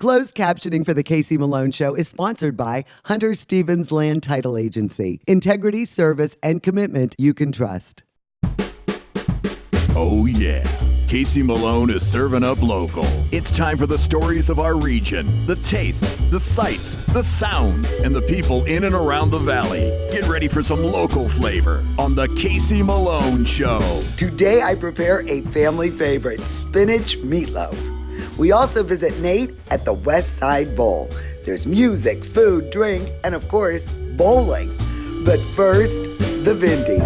Closed captioning for the Casey Malone Show is sponsored by Hunter Stevens Land Title Agency. Integrity, service, and commitment you can trust. Oh yeah, Casey Malone is serving up local. It's time for the stories of our region, the tastes, the sights, the sounds, and the people in and around the valley. Get ready for some local flavor on the Casey Malone Show. Today I prepare a family favorite, spinach meatloaf. We also visit Nate at the West Side Bowl. There's music, food, drink, and of course, bowling. But first, the Vindies.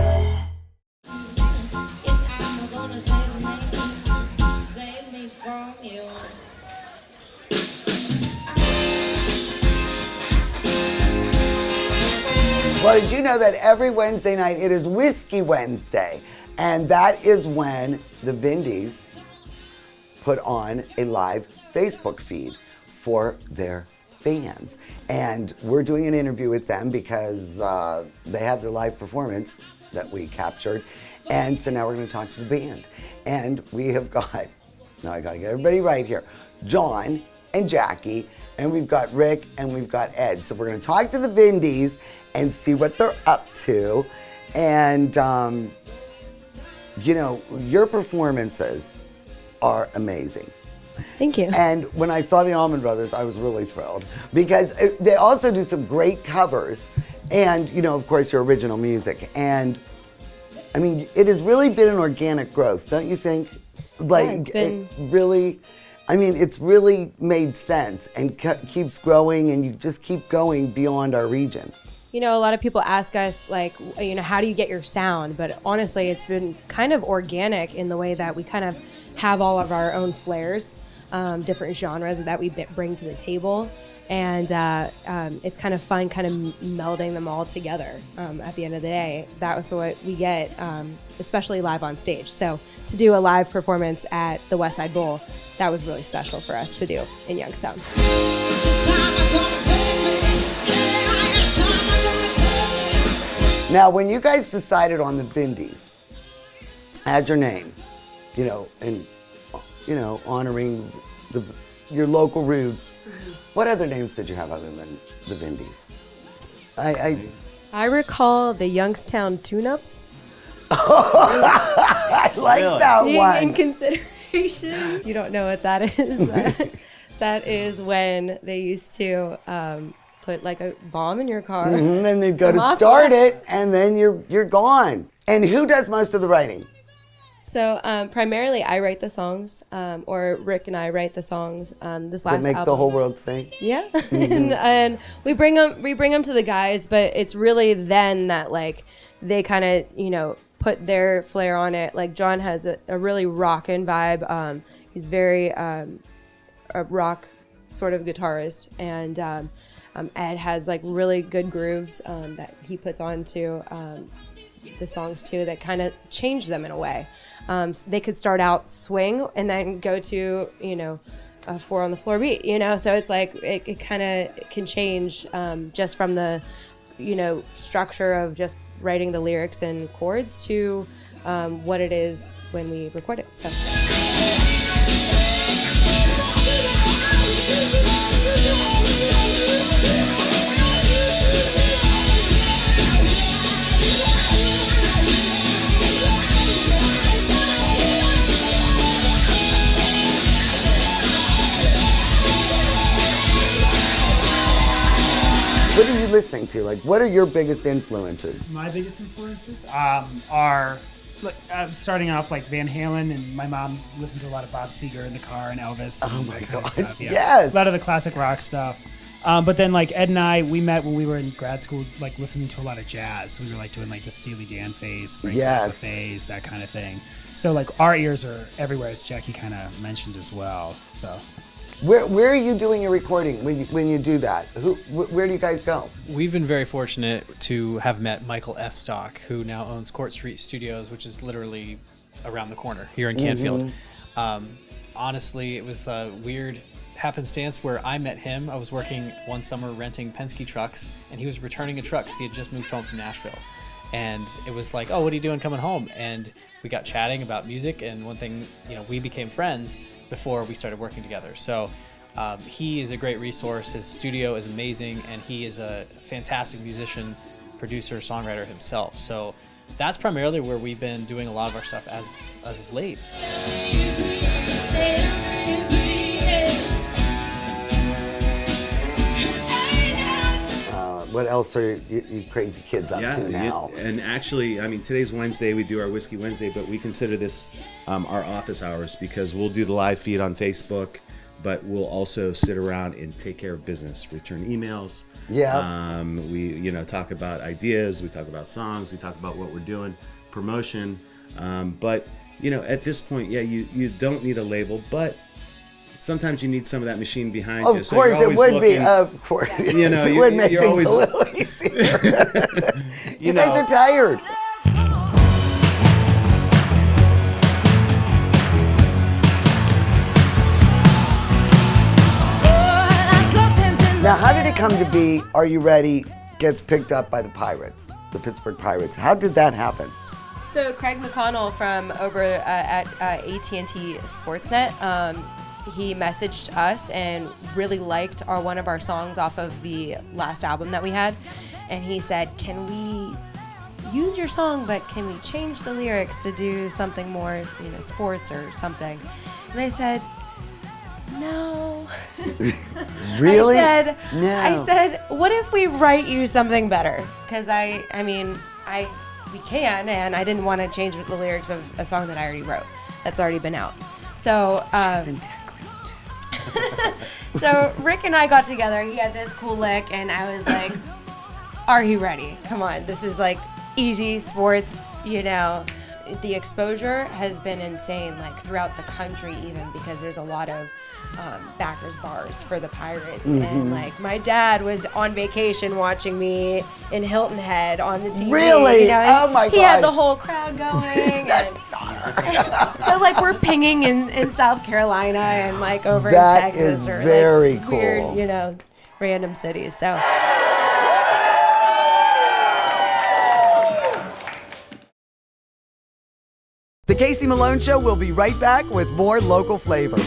Well, did you know that every Wednesday night it is Whiskey Wednesday? And that is when the Vindies put on a live Facebook feed for their fans. And we're doing an interview with them because they had their live performance that we captured. And so now we're going to talk to the band. And we have got, now I got to get everybody right here, John and Jackie, and we've got Rick and we've got Ed. So we're going to talk to the Vindies and see what they're up to. And, you know, your performances are amazing. Thank you. And when I saw the Allman Brothers, I was really thrilled because they also do some great covers and, you know, of course, your original music. And, I mean, it has really been an organic growth, don't you think? Like, yeah, it really, I mean, it's really made sense and keeps growing, and you just keep going beyond our region. You know, a lot of people ask us, like, you know, how do you get your sound? But honestly, it's been kind of organic in the way that we kind of have all of our own flares, different genres that we bring to the table. And it's kind of fun kind of melding them all together at the end of the day. That was what we get, especially live on stage. So to do a live performance at the West Side Bowl, that was really special for us to do in Youngstown. Now, when you guys decided on the Vindies, add your name, you know, and, you know, honoring your local roots, what other names did you have other than the Vindies? I recall the Youngstown Tune-Ups. I like that one. In consideration, you don't know what that is. That is when they used to put like a bomb in your car. Mm-hmm, then they'd go to start it, and then you're gone. And who does most of the writing? So primarily I write the songs, or Rick and I write the songs. This last album. Make the whole world sing. Yeah, mm-hmm. and we bring them to the guys, but it's really then that like they kind of, you know, put their flair on it. Like John has a really rockin' vibe. He's very a rock sort of guitarist, and Ed has like really good grooves that he puts onto the songs too that kind of change them in a way. They could start out swing and then go to, you know, a 4 on the floor beat, you know, so it's like it kind of can change just from the, you know, structure of just writing the lyrics and chords to what it is when we record it. So. What are you listening to? Like, what are your biggest influences? My biggest influences are, starting off like Van Halen, and my mom listened to a lot of Bob Seger in the car and Elvis. Oh and my that kind gosh, of stuff, yeah. yes! A lot of the classic rock stuff. But then like Ed and I, we met when we were in grad school, like listening to a lot of jazz. We were like doing like the Steely Dan phase, Frank Zappa phase, that kind of thing. So like our ears are everywhere, as Jackie kind of mentioned as well. So. Where are you doing your recording when you do that? Where do you guys go? We've been very fortunate to have met Michael Estock, who now owns Court Street Studios, which is literally around the corner here in Canfield. Honestly, it was a weird happenstance where I met him. I was working one summer renting Penske trucks, and he was returning a truck because he had just moved home from Nashville. And it was like, oh, what are you doing coming home? And we got chatting about music, and one thing, you know, we became friends before we started working together. So He is a great resource. His studio is amazing, and he is a fantastic musician, producer, songwriter himself. So that's primarily where we've been doing a lot of our stuff as of late. What else are you crazy kids up to now? And actually, I mean, today's Wednesday. We do our Whiskey Wednesday, but we consider this our office hours because we'll do the live feed on Facebook, but we'll also sit around and take care of business, return emails. Yeah. We talk about ideas. We talk about songs. We talk about what we're doing, promotion. But at this point, you don't need a label, but sometimes you need some of that machine behind you. Of course, it would be. Of course, it would make things always, a little easier. You guys are tired. Now, how did it come to be? Are You Ready? Gets picked up by the Pirates, the Pittsburgh Pirates. How did that happen? So Craig McConnell from over at AT&T Sportsnet. He messaged us and really liked one of our songs off of the last album that we had. And he said, can we use your song, but can we change the lyrics to do something more, sports or something? And I said, no. Really? No. I said, what if we write you something better? Because we can, and I didn't want to change the lyrics of a song that I already wrote. That's already been out. So, so Rick and I got together. He had this cool lick, and I was like, are you ready? Come on. This is like easy sports, The exposure has been insane, like throughout the country even, because there's a lot of backers bars for the Pirates. Mm-hmm. And like my dad was on vacation watching me in Hilton Head on the TV. Really? Oh my god! He had the whole crowd going. So like we're pinging in South Carolina and like over in Texas is or very like cool. weird, random cities. So. The Casey Malone Show will be right back with more local flavor.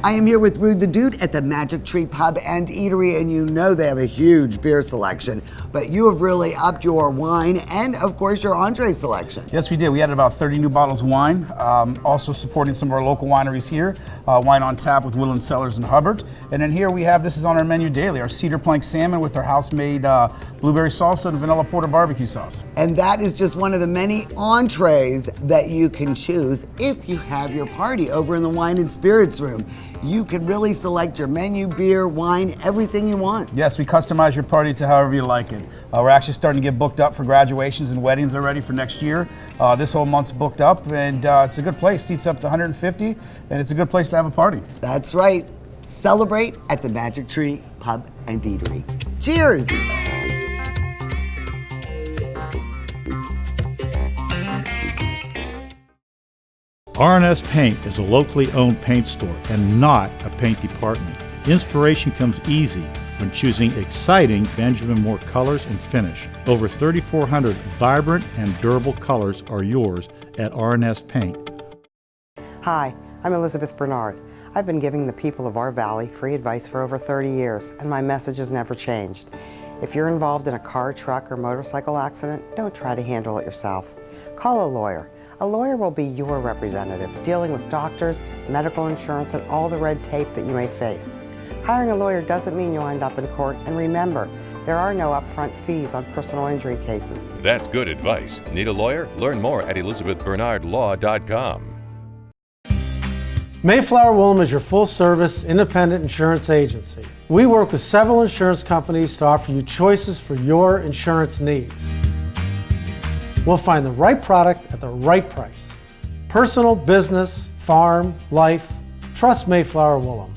I am here with Rude the Dude at the Magic Tree Pub and Eatery, and they have a huge beer selection, but you have really upped your wine and, of course, your entree selection. Yes, we did. We added about 30 new bottles of wine, also supporting some of our local wineries here, Wine on Tap with Woodland Cellars and Hubbard. And then here we have, this is on our menu daily, our cedar plank salmon with our house-made blueberry salsa and vanilla porter barbecue sauce. And that is just one of the many entrees that you can choose if you have your party over in the Wine and Spirits room. You can really select your menu, beer, wine, everything you want. Yes, we customize your party to however you like it. We're actually starting to get booked up for graduations and weddings already for next year. This whole month's booked up, and it's a good place. Seats up to 150, and it's a good place to have a party. That's right. Celebrate at the Magic Tree Pub and Eatery. Cheers! R&S Paint is a locally owned paint store and not a paint department. Inspiration comes easy when choosing exciting Benjamin Moore colors and finish. Over 3,400 vibrant and durable colors are yours at R&S Paint. Hi, I'm Elizabeth Bernard. I've been giving the people of our valley free advice for over 30 years, and my message has never changed. If you're involved in a car, truck, or motorcycle accident, don't try to handle it yourself. Call a lawyer. A lawyer will be your representative, dealing with doctors, medical insurance, and all the red tape that you may face. Hiring a lawyer doesn't mean you'll end up in court, and remember, there are no upfront fees on personal injury cases. That's good advice. Need a lawyer? Learn more at elizabethbernardlaw.com. Mayflower Woolum is your full-service, independent insurance agency. We work with several insurance companies to offer you choices for your insurance needs. We'll find the right product at the right price. Personal, business, farm, life, trust Mayflower Woolum.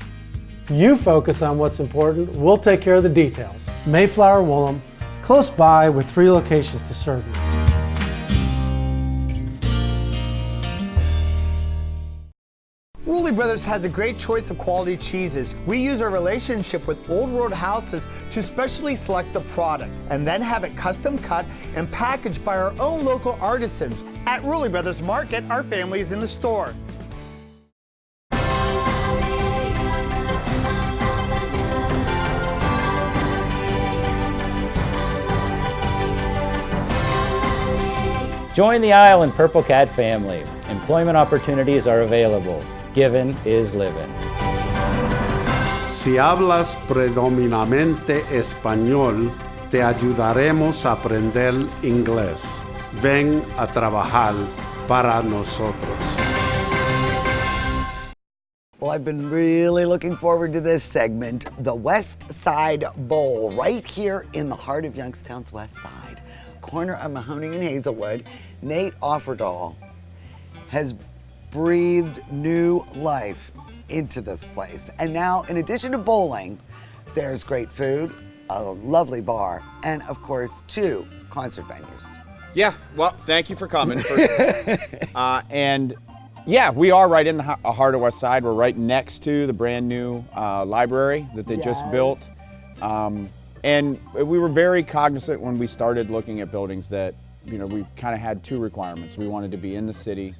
You focus on what's important, we'll take care of the details. Mayflower Woolum, close by with 3 locations to serve you. Rulli Brothers has a great choice of quality cheeses. We use our relationship with Old Road Houses to specially select the product and then have it custom cut and packaged by our own local artisans. At Rulli Brothers Market, our family is in the store. Join the Isle Purple Cat family. Employment opportunities are available. Given is living. Si hablas predominantemente español, te ayudaremos a aprender inglés. Ven a trabajar para nosotros. Well, I've been really looking forward to this segment, the West Side Bowl, right here in the heart of Youngstown's West Side, corner of Mahoning and Hazelwood. Nate Offerdahl has breathed new life into this place. And now, in addition to bowling, there's great food, a lovely bar, and of course, 2 concert venues. Yeah, well, thank you for coming. And yeah, we are right in the heart of West Side. We're right next to the brand new library that they just built. And we were very cognizant when we started looking at buildings that, you know, we kind of had 2 requirements. We wanted to be in the city,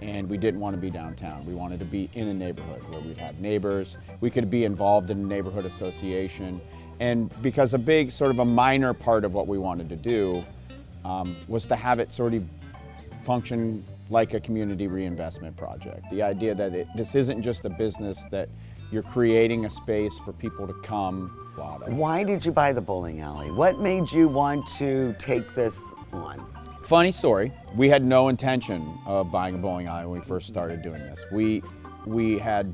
and we didn't want to be downtown. We wanted to be in a neighborhood where we'd have neighbors. We could be involved in a neighborhood association. And because a big, sort of a minor part of what we wanted to do was to have it sort of function like a community reinvestment project. The idea that this isn't just a business that you're creating a space for people to come out of. Why did you buy the bowling alley? What made you want to take this on? Funny story. We had no intention of buying a bowling alley when we first started doing this. We had,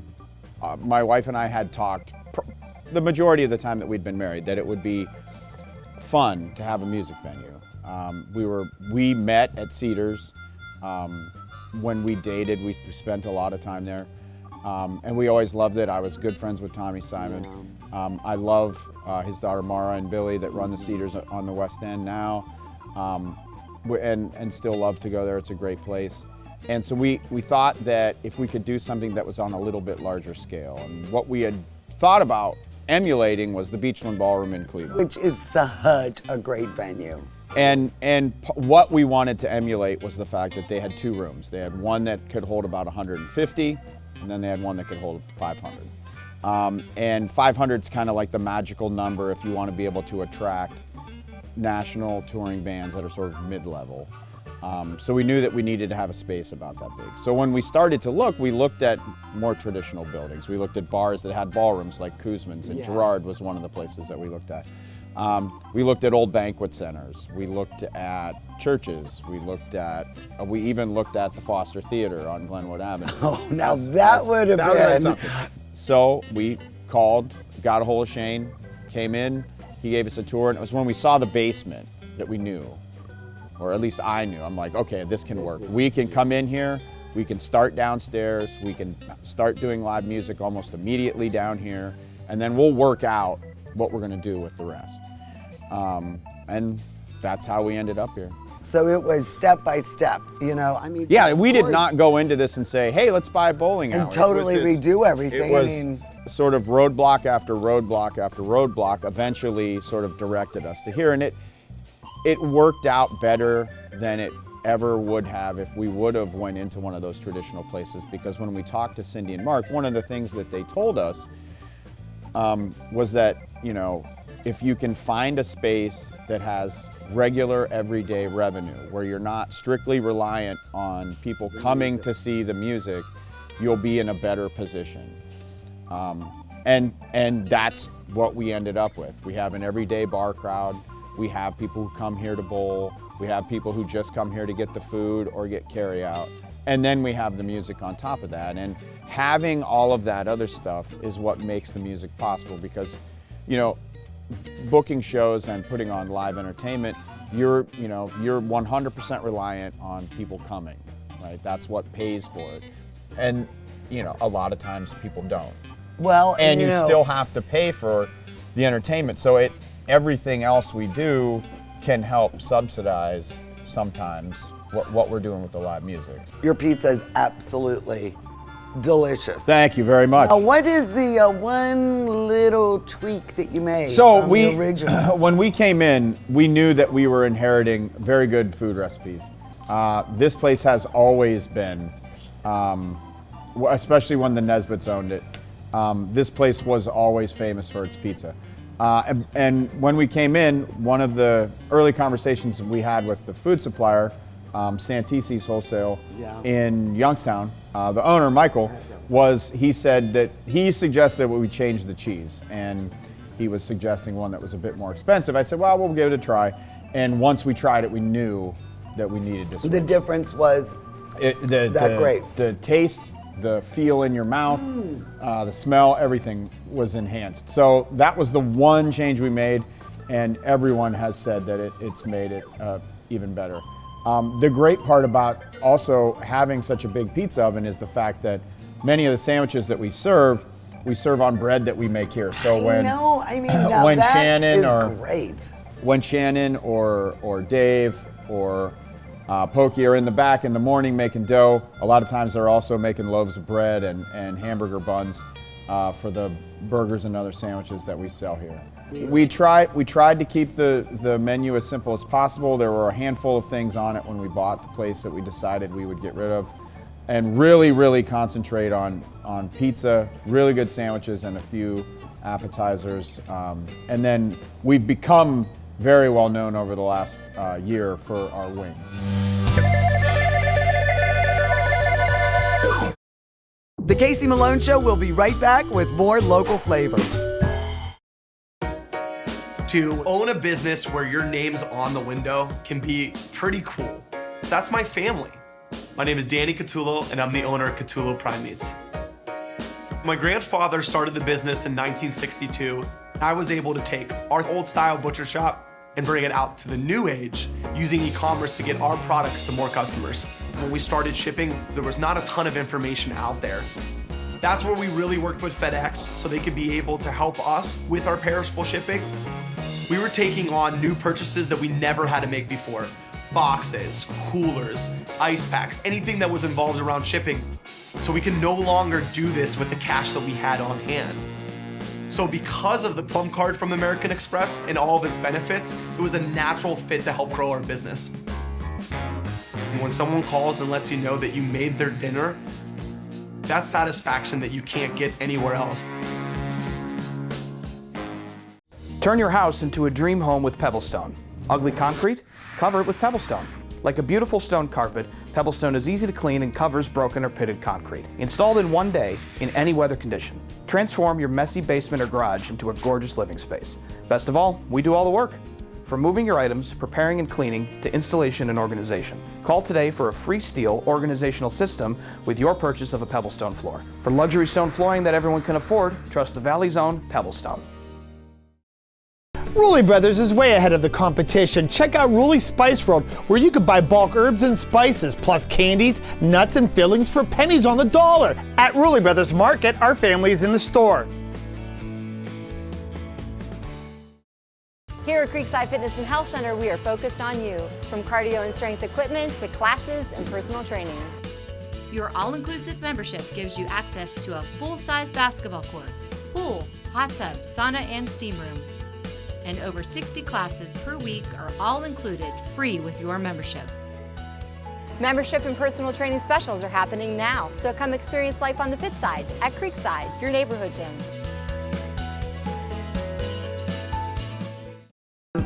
my wife and I had talked the majority of the time that we'd been married that it would be fun to have a music venue. We met at Cedars. When we dated, we spent a lot of time there. And we always loved it. I was good friends with Tommy Simon. I love his daughter Mara and Billy that run the Cedars on the West End now. And still love to go there. It's a great place. And so we thought that if we could do something that was on a little bit larger scale, and what we had thought about emulating was the Beachland Ballroom in Cleveland. Which is such a great venue. And what we wanted to emulate was the fact that they had 2 rooms. They had one that could hold about 150, and then they had one that could hold 500. And 500 is kind of like the magical number if you want to be able to attract national touring bands that are sort of mid-level. So we knew that we needed to have a space about that big. So when we started to look, we looked at more traditional buildings. We looked at bars that had ballrooms like Kuzman's, and Gerard was one of the places that we looked at. We looked at old banquet centers. We looked at churches. We even looked at the Foster Theater on Glenwood Avenue. Oh, now that would have been something. So we called, got a hold of Shane, came in, he gave us a tour, and it was when we saw the basement that we knew, or at least I knew. I'm like, okay, this can work. We can come in here, we can start downstairs, we can start doing live music almost immediately down here, and then we'll work out what we're gonna do with the rest. And that's how we ended up here. So it was step by step, you know, I mean. Yeah, we did not go into this and say, hey, let's buy a bowling alley. And totally redo everything. It was sort of roadblock after roadblock after roadblock eventually sort of directed us to here. And it worked out better than it ever would have if we would have went into one of those traditional places, because when we talked to Cindy and Mark, one of the things that they told us was that, you know, if you can find a space that has regular everyday revenue, where you're not strictly reliant on people coming to see the music, you'll be in a better position. And that's what we ended up with. We have an everyday bar crowd. We have people who come here to bowl. We have people who just come here to get the food or get carry out. And then we have the music on top of that. And having all of that other stuff is what makes the music possible, because, you know, booking shows and putting on live entertainment, you're 100% reliant on people coming, right? That's what pays for it. And, you know, a lot of times people don't. Well, and you still have to pay for the entertainment. So everything else we do can help subsidize sometimes what we're doing with the live music. Your pizza is absolutely delicious. Thank you very much. What is the one little tweak that you made? So from the original? when we came in, we knew that we were inheriting very good food recipes. This place has always been, especially when the Nesbitts owned it, this place was always famous for its pizza. And when we came in, one of the early conversations we had with the food supplier, Santisi's Wholesale in Youngstown, the owner, Michael, he said that he suggested that we change the cheese. And he was suggesting one that was a bit more expensive. I said, well, we'll give it a try. And once we tried it, we knew that we needed to switch. The difference was great. The taste, the feel in your mouth, the smell, everything was enhanced. So that was the one change we made, and everyone has said that it's made it even better. The great part about also having such a big pizza oven is the fact that many of the sandwiches that we serve on bread that we make here. So when Shannon or Dave or Pokey are in the back in the morning making dough, a lot of times they're also making loaves of bread and hamburger buns for the burgers and other sandwiches that we sell here. We tried to keep the menu as simple as possible. There were a handful of things on it when we bought the place that we decided we would get rid of, and really concentrate on pizza, really good sandwiches, and a few appetizers. And then we've become very well known over the last year for our wings. The Casey Malone Show will be right back with more local flavor. To own a business where your name's on the window can be pretty cool. That's my family. My name is Danny Catullo, and I'm the owner of Catullo Prime Meats. My grandfather started the business in 1962. I was able to take our old style butcher shop and bring it out to the new age using e-commerce to get our products to more customers. When we started shipping, there was not a ton of information out there. That's where we really worked with FedEx so they could be able to help us with our perishable shipping. We were taking on new purchases that we never had to make before. Boxes, coolers, ice packs, anything that was involved around shipping. So we can no longer do this with the cash that we had on hand. So because of the Plum Card from American Express and all of its benefits, it was a natural fit to help grow our business. And when someone calls and lets you know that you made their dinner, that's satisfaction that you can't get anywhere else. Turn your house into a dream home with Pebble Stone. Ugly concrete? Cover it with Pebble Stone. Like a beautiful stone carpet, Pebble Stone is easy to clean and covers broken or pitted concrete. Installed in one day, in any weather condition. Transform your messy basement or garage into a gorgeous living space. Best of all, we do all the work. From moving your items, preparing and cleaning, to installation and organization. Call today for a free steel organizational system with your purchase of a Pebble Stone floor. For luxury stone flooring that everyone can afford, trust the Valley's own Pebble Stone. Rulli Brothers is way ahead of the competition. Check out Rulli Spice World, where you can buy bulk herbs and spices, plus candies, nuts, and fillings for pennies on the dollar. At Rulli Brothers Market, our family is in the store. Here at Creekside Fitness and Health Center, we are focused on you, from cardio and strength equipment to classes and personal training. Your all-inclusive membership gives you access to a full-size basketball court, pool, hot tub, sauna, and steam room. And over 60 classes per week are all included, free with your membership. Membership and personal training specials are happening now, so come experience life on the fit side at Creekside, your neighborhood gym.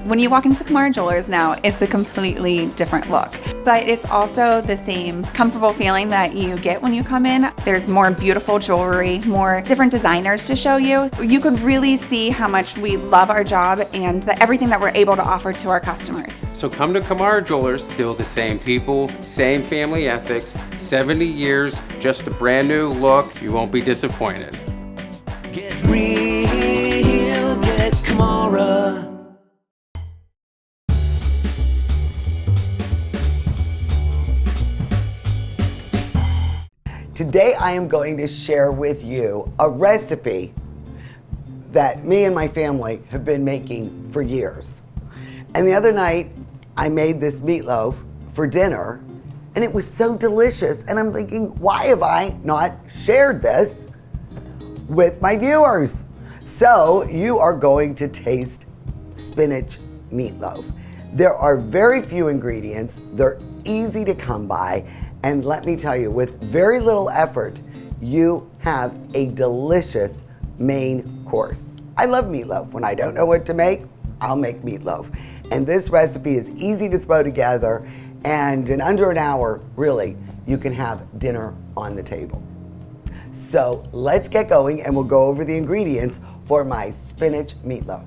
When you walk into Kamara Jewelers now, it's a completely different look, but it's also the same comfortable feeling that you get when you come in. There's more beautiful jewelry, more different designers to show you. You can really see how much we love our job and everything that we're able to offer to our customers. So come to Kamara Jewelers, still the same people, same family ethics, 70 years, just a brand new look. You won't be disappointed. Get real, get Kamara. Today I am going to share with you a recipe that me and my family have been making for years. And the other night I made this meatloaf for dinner, and And it was so delicious. And I'm thinking, why have I not shared this with my viewers? So you are going to taste spinach meatloaf. There are very few ingredients. They're easy to come by. And let me tell you, with very little effort, you have a delicious main course. I love meatloaf. When I don't know what to make, I'll make meatloaf. And this recipe is easy to throw together, and in under an hour, really, you can have dinner on the table. So let's get going, and we'll go over the ingredients for my spinach meatloaf.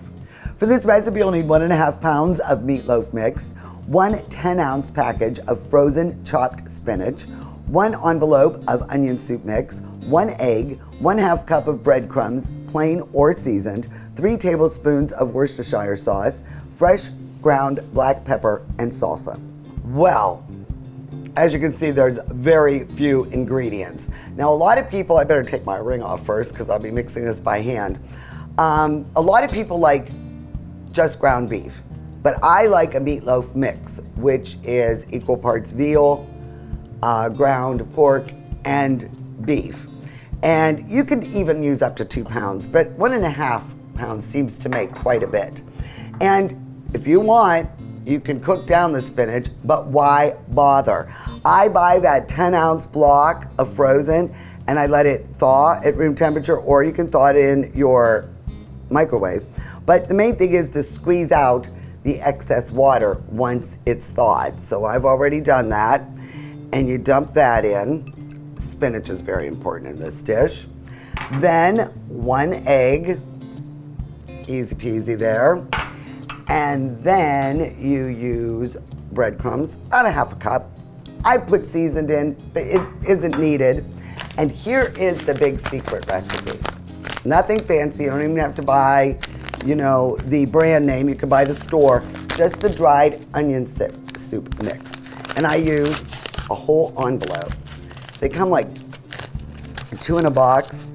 For this recipe, you'll need 1.5 pounds of meatloaf mix, 1 10-ounce package of frozen chopped spinach, 1 envelope of onion soup mix, 1 egg, 1/2 cup of breadcrumbs, plain or seasoned, 3 tablespoons of Worcestershire sauce, fresh ground black pepper, and salsa. Well, as you can see, there's very few ingredients. Now, a lot of people, I better take my ring off first because I'll be mixing this by hand. A lot of people like just ground beef, but I like a meatloaf mix, which is equal parts veal, ground pork, and beef. And you could even use up to 2 pounds, but 1.5 pounds seems to make quite a bit. And if you want, you can cook down the spinach, but why bother? I buy that 10-ounce block of frozen and I let it thaw at room temperature, or you can thaw it in your microwave. But the main thing is to squeeze out the excess water once it's thawed. So I've already done that, and you dump that in. Spinach is very important in this dish. Then 1 egg, easy peasy there. And then you use breadcrumbs, about 1/2 cup. I put seasoned in, but it isn't needed. And here is the big secret recipe. Nothing fancy, you don't even have to buy, the brand name. You can buy the store, just the dried onion soup mix. And I use a whole envelope. They come like 2 in a box.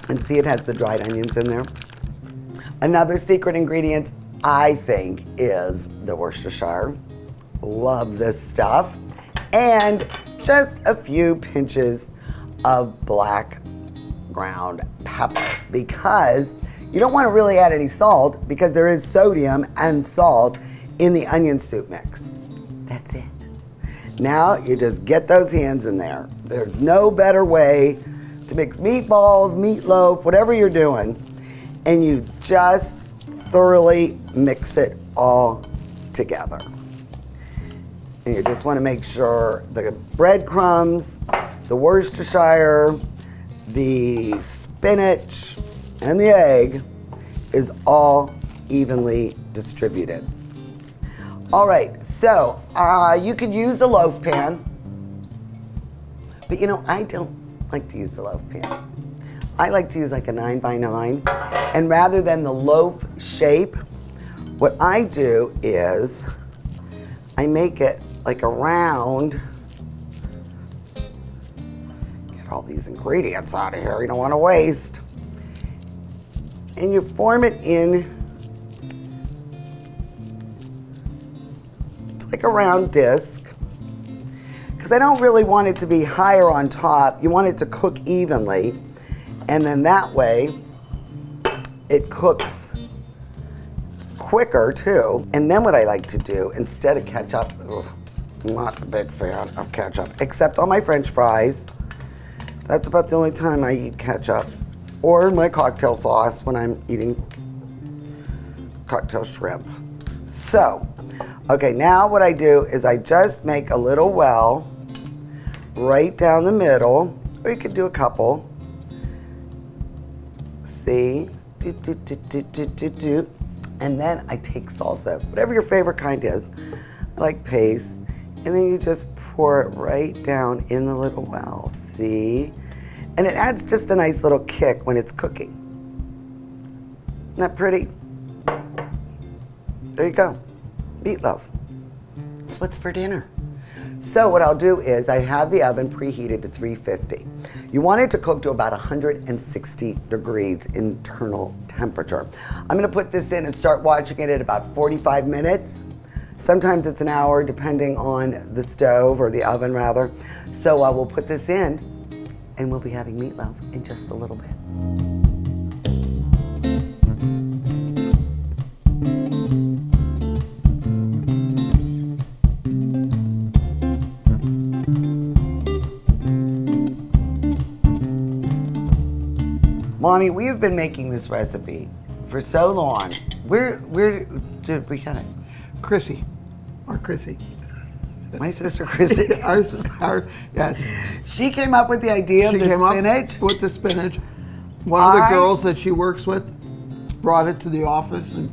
And see, it has the dried onions in there. Another secret ingredient, I think, is the Worcestershire. Love this stuff. And just a few pinches of black ground pepper, because you don't want to really add any salt because there is sodium and salt in the onion soup mix. That's it. Now you just get those hands in there. There's no better way to mix meatballs, meatloaf, whatever you're doing, and you just thoroughly mix it all together. And you just want to make sure the breadcrumbs, the Worcestershire, the spinach, and the egg is all evenly distributed. All right, so you could use the loaf pan, but I don't like to use the loaf pan. I like to use like a 9x9, and rather than the loaf shape, what I do is I make it like a round. Get all these ingredients out of here, you don't want to waste. And you form it in, it's like a round disc. Because I don't really want it to be higher on top. You want it to cook evenly. And then that way, it cooks quicker too. And then what I like to do, instead of ketchup, I'm not a big fan of ketchup, except on my French fries. That's about the only time I eat ketchup. Or my cocktail sauce when I'm eating cocktail shrimp. So, okay, now what I do is I just make a little well right down the middle, or you could do a couple. See? And then I take salsa, whatever your favorite kind is. I like paste. And then you just pour it right down in the little well. See? And it adds just a nice little kick when it's cooking. Isn't that pretty? There you go. Meatloaf. That's what's for dinner. So what I'll do is I have the oven preheated to 350. You want it to cook to about 160 degrees internal temperature. I'm gonna put this in and start watching it at about 45 minutes. Sometimes it's an hour depending on the stove or the oven rather. So we'll put this in and we'll be having meatloaf in just a little bit. Mommy, we have been making this recipe for so long. Where did we get it? Chrissy, our Chrissy. My sister Chrissy. Yes. She came up with the idea of the spinach. With the spinach. One of the girls that she works with brought it to the office, and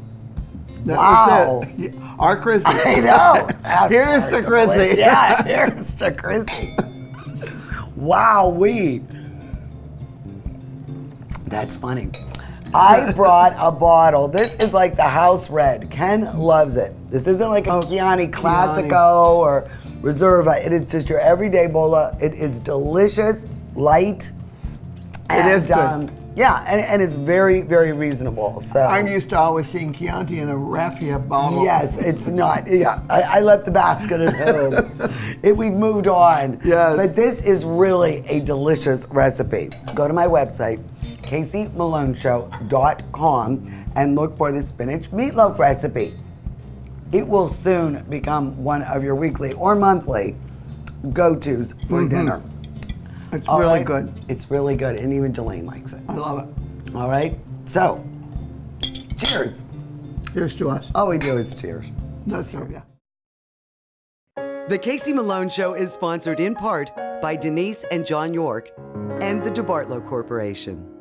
that was it. Yeah, our Chrissy. I know. Here's to Chrissy. Yeah, here's to Chrissy. Wow, that's funny. I brought a bottle. This is like the house red. Ken loves it. This isn't like a Chianti Classico or Reserva. It is just your everyday bola. It is delicious, light. And, it is good. Yeah, and it's very, very reasonable. So I'm used to always seeing Chianti in a raffia bottle. Yes, it's not. Yeah, I left the basket at home. We've moved on. Yes. But this is really a delicious recipe. Go to my website, caseysecondjan.com, and look for the spinach meatloaf recipe. It will soon become one of your weekly or monthly go-tos for dinner. It's really good. It's really good, and even Jelaine likes it. I love it. All right, so cheers. Cheers to us. All we do is cheers. That's so, yeah. The Casey Malone Show is sponsored in part by Denise and John York and the DeBartolo Corporation.